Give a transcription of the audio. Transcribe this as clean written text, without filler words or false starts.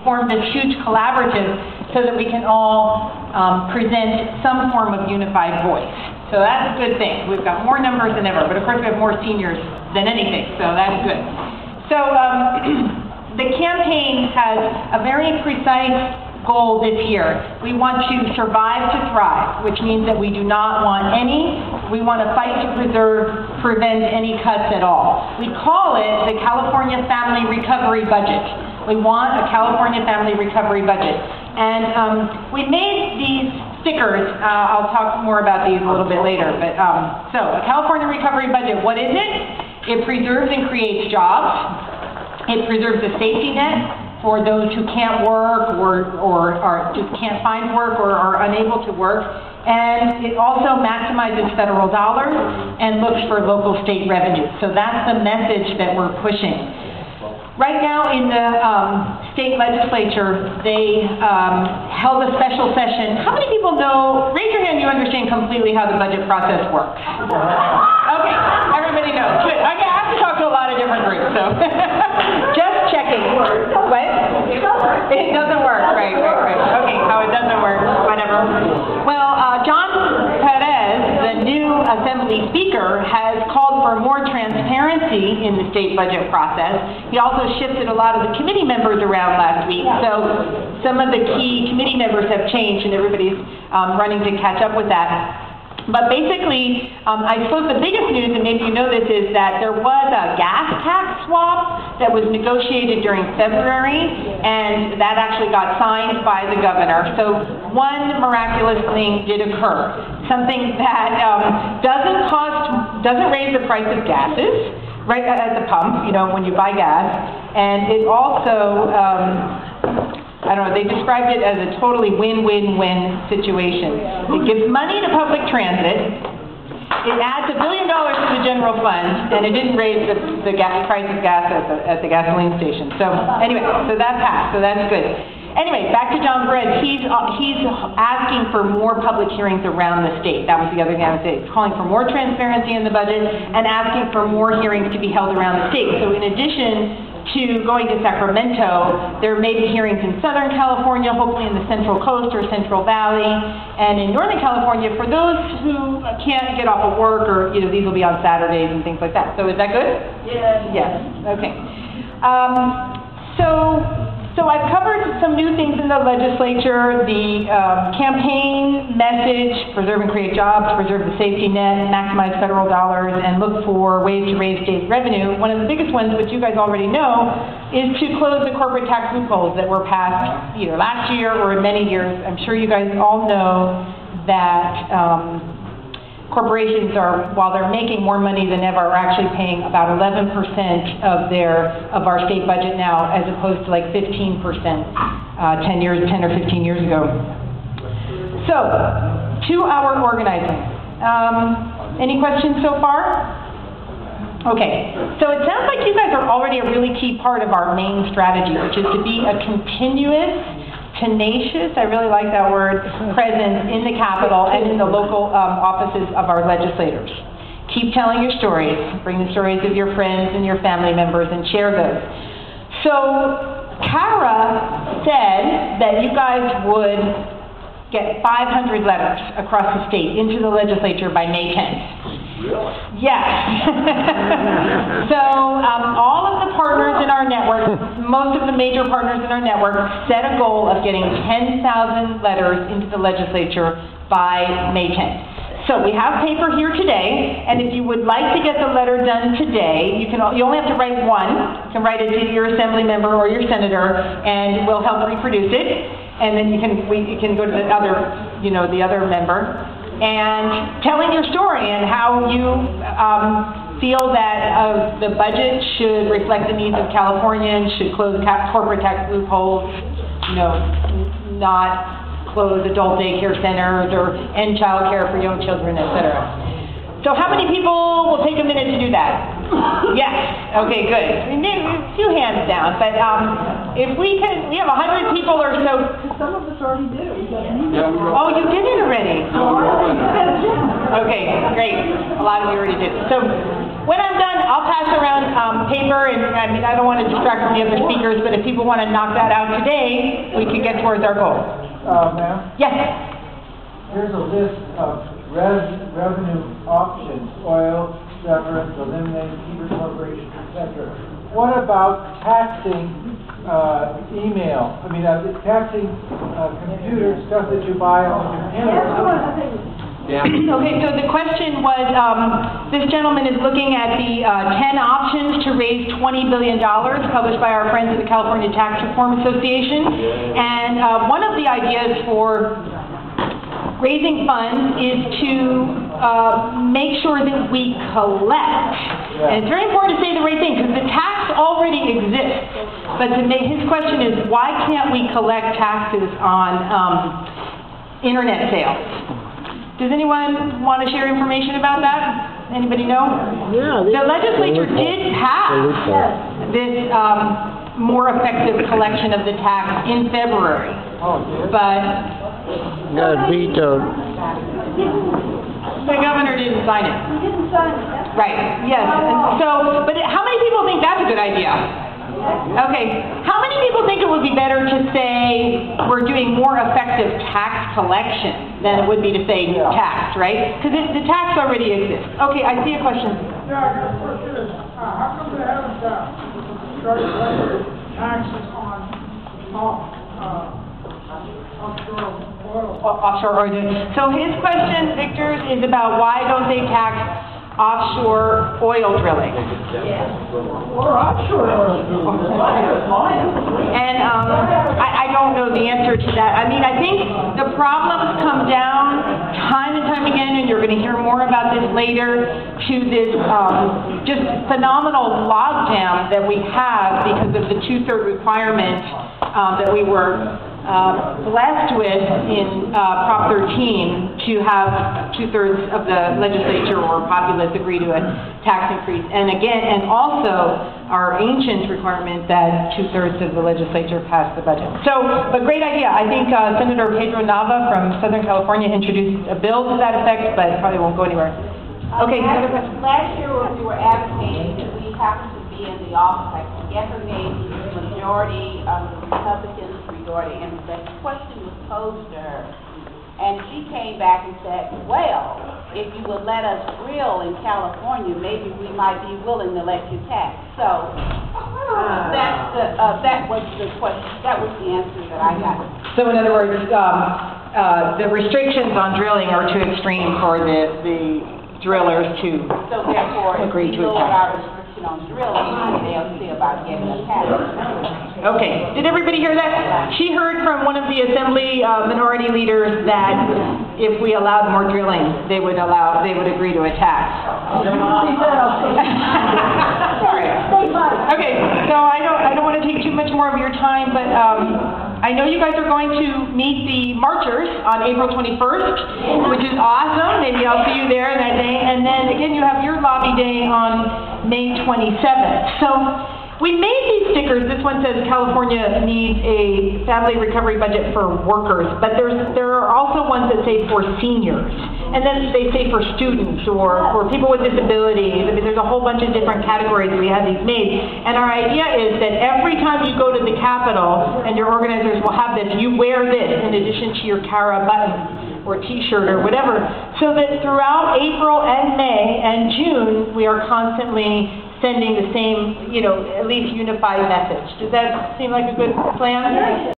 formed this huge collaborative so that we can all present some form of unified voice. So that's a good thing. We've got more numbers than ever, but of course we have more seniors than anything, so that's good. So the campaign has a very precise goal this year. We want to survive to thrive, which means that we do not want we want to fight to prevent any cuts at all. We call it the California Family Recovery Budget. We want a California Family Recovery Budget. And we made these stickers. I'll talk more about these a little bit later. But so, a California Recovery Budget, what is it? It preserves and creates jobs. It preserves a safety net for those who can't work or just can't find work or are unable to work. And it also maximizes federal dollars and looks for local state revenue. So that's the message that we're pushing. Right now in the state legislature, they held a special session. How many people know, raise your hand, you understand completely how the budget process works? Okay, everybody knows. Good. I have to talk to a lot of different groups, so just checking. What? It doesn't work. Right. Okay, how it doesn't work, whatever. Well, John Perez, the new Assembly Speaker, has called for more transparency in the state budget process. He also shifted a lot of the committee members around last week, so some of the key committee members have changed and everybody's running to catch up with that. But basically, I suppose the biggest news, and maybe you know this, is that there was a gas tax swap that was negotiated during February, and that actually got signed by the governor. So one miraculous thing did occur, something that doesn't raise the price of gases, right at the pump, you know, when you buy gas, and it also, I don't know, they described it as a totally win-win-win situation. It gives money to public transit, it adds $1 billion to the general fund, and it didn't raise the price of gas at the gasoline station. So anyway, so that passed, so that's good. Anyway, back to John Perez. He's asking for more public hearings around the state. That was the other thing I would say. He's calling for more transparency in the budget and asking for more hearings to be held around the state. So in addition to going to Sacramento, there may be hearings in Southern California, hopefully in the Central Coast or Central Valley, and in Northern California for those who can't get off of work, or these will be on Saturdays and things like that. So is that good? Yes. Yes. Okay. So I've covered some new things in the legislature, the campaign message, preserve and create jobs, preserve the safety net, maximize federal dollars, and look for ways to raise state revenue. One of the biggest ones, which you guys already know, is to close the corporate tax loopholes that were passed either last year or in many years. I'm sure you guys all know that corporations are, while they're making more money than ever, are actually paying about 11% of our state budget now, as opposed to like 15% 10 or 15 years ago. So, 2-hour organizing. Any questions so far? Okay, so it sounds like you guys are already a really key part of our main strategy, which is to be a continuous, tenacious, I really like that word, presence in the Capitol and in the local offices of our legislators. Keep telling your stories. Bring the stories of your friends and your family members and share those. So Kara said that you guys would get 500 letters across the state into the legislature by May 10th. Really? Yes. So all of the partners in our network, most of the major partners in our network, set a goal of getting 10,000 letters into the legislature by May 10th. So we have paper here today, and if you would like to get the letter done today, you only have to write one. You can write it to your assembly member or your senator, and we'll help reproduce it. And then you can go to the other member, and telling your story and how you feel that the budget should reflect the needs of Californians, should close corporate tax loopholes, not close adult daycare centers or end child care for young children, etc. So how many people will take a minute to do that? Yes. Okay, good. A few hands down, but if we have 100 people or so. Some of us already did it. Oh, you did it already? Okay, great. A lot of you already did it. So when I'm done, I'll pass around paper, and I mean, I don't want to distract from the other speakers, but if people want to knock that out today, we can get towards our goal. Ma'am? Yes? Here's a list of revenue options: oil, severance, eliminate, keep corporations, etc. What about taxing email? I mean, taxing computer stuff that you buy on the computer. Yeah. Okay, so the question was, this gentleman is looking at the 10 options to raise $20 billion published by our friends at the California Tax Reform Association. And one of the ideas for raising funds is to make sure that we collect. And it's very important to say the right thing, because the tax already exists. But his question is, why can't we collect taxes on internet sales? Does anyone want to share information about that? Anybody know? Yeah. The legislature did pass this more effective collection of the tax in February, but Got vetoed. the governor didn't sign it. He didn't sign it. Right, yes. And so, but how many people think that's a good idea? Okay, how many people think it would be better to say we're doing more effective tax collection than it would be to say tax, right? Because the tax already exists. Okay, I see a question. Yeah, I got a question. How come they haven't started collecting taxes on offshore oil? Offshore origin. So his question, Victor, is about why don't they tax offshore oil drilling? Or offshore oil. And I don't know the answer to that. I mean, I think the problems come down time and time again, and you're going to hear more about this later, to this just phenomenal logjam that we have because of the 2/3 requirement that we were blessed with in Prop 13 to have 2/3 of the legislature or populace agree to a tax increase. And again, and also our ancient requirement that 2/3 of the legislature pass the budget. So, but great idea. I think Senator Pedro Nava from Southern California introduced a bill to that effect, but it probably won't go anywhere. Okay, another question. Last year when we were advocating, we happened to be in the office. I forget her name, the majority of the Republicans majority, and the question was posed to her. And she came back and said, well, if you would let us drill in California, maybe we might be willing to let you tax. So that was the question. That was the answer that I got. So in other words, the restrictions on drilling are too extreme for the drillers to So therefore, if agree we to a lower tax. our restriction on drilling, they'll see about getting a tax. Okay, did everybody hear that? She heard from one of the assembly minority leaders that if we allowed more drilling, they would agree to a tax. Sorry. Okay, so I don't want to take too much more of your time, but I know you guys are going to meet the marchers on April 21st, which is awesome. Maybe I'll see you there that day. And then again, you have your lobby day on May 27th. So we made these stickers. This one says California needs a family recovery budget for workers, but there are also ones that say for seniors, and then they say for students or for people with disabilities. I mean, there's a whole bunch of different categories we have these made, and our idea is that every time you go to the Capitol, and your organizers will have this, you wear this in addition to your Cara button or t-shirt or whatever, so that throughout April and May and June, we are constantly sending the same, at least unified message. Does that seem like a good plan?